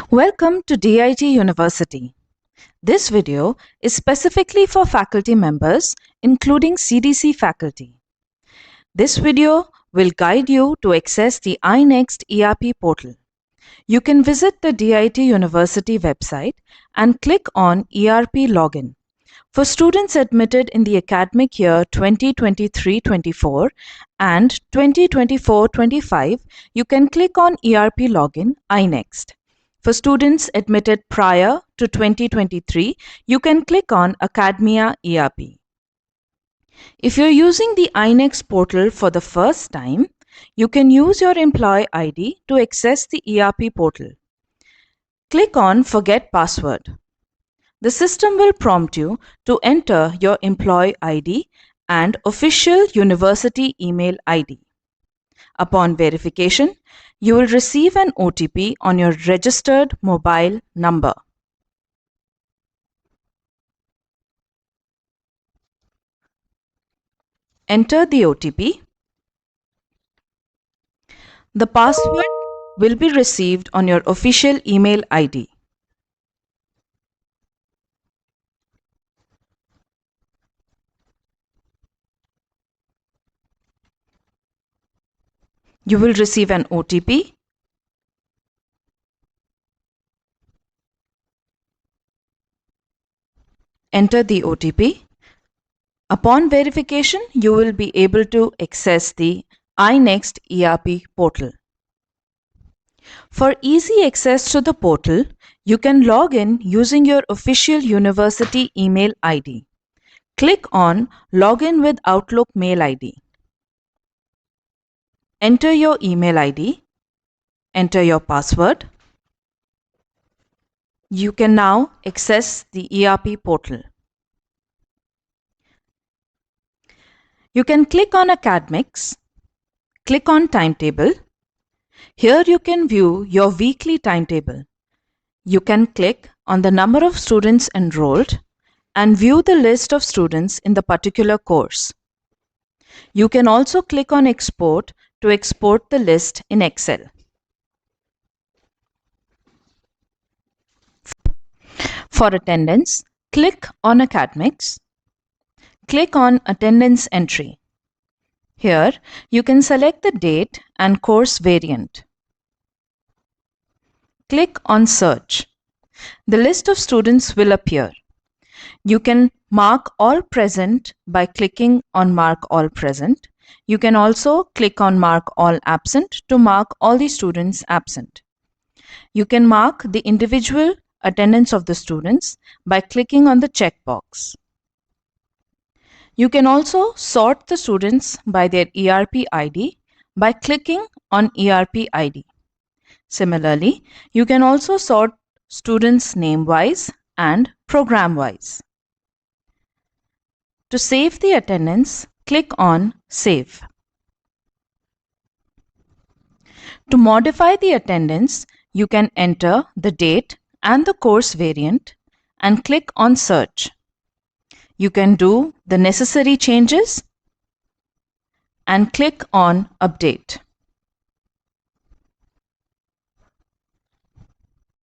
Welcome to DIT University. This video is specifically for faculty members, including CDC faculty. This video will guide you to access the iNext ERP portal. You can visit the DIT University website and click on ERP Login. For students admitted in the academic year 2023-24 and 2024-25, you can click on ERP Login iNext. For students admitted prior to 2023, you can click on Academia ERP. If you're using the iNext portal for the first time, you can use your employee ID to access the ERP portal. Click on Forget Password. The system will prompt you to enter your employee ID and official university email ID. Upon verification, you will receive an OTP on your registered mobile number. Enter the OTP. The password will be received on your official email ID. You will receive an OTP. Enter the OTP. Upon verification, you will be able to access the iNext ERP portal. For easy access to the portal, you can log in using your official university email ID. Click on Login with Outlook Mail ID. Enter your email ID. Enter your password. You can now access the ERP portal. You can click on Academics. Click on Timetable. Here you can view your weekly timetable. You can click on the number of students enrolled and view the list of students in the particular course. You can also click on Export to export the list in Excel. For attendance, click on Academics. Click on Attendance Entry. Here, you can select the date and course variant. Click on Search. The list of students will appear. You can mark all present by clicking on Mark All Present. You can also click on Mark All Absent to mark all the students absent. You can mark the individual attendance of the students by clicking on the checkbox. You can also sort the students by their ERP ID by clicking on ERP ID. Similarly, you can also sort students name-wise and program-wise. To save the attendance, click on Save. To modify the attendance, you can enter the date and the course variant and click on Search. You can do the necessary changes and click on Update.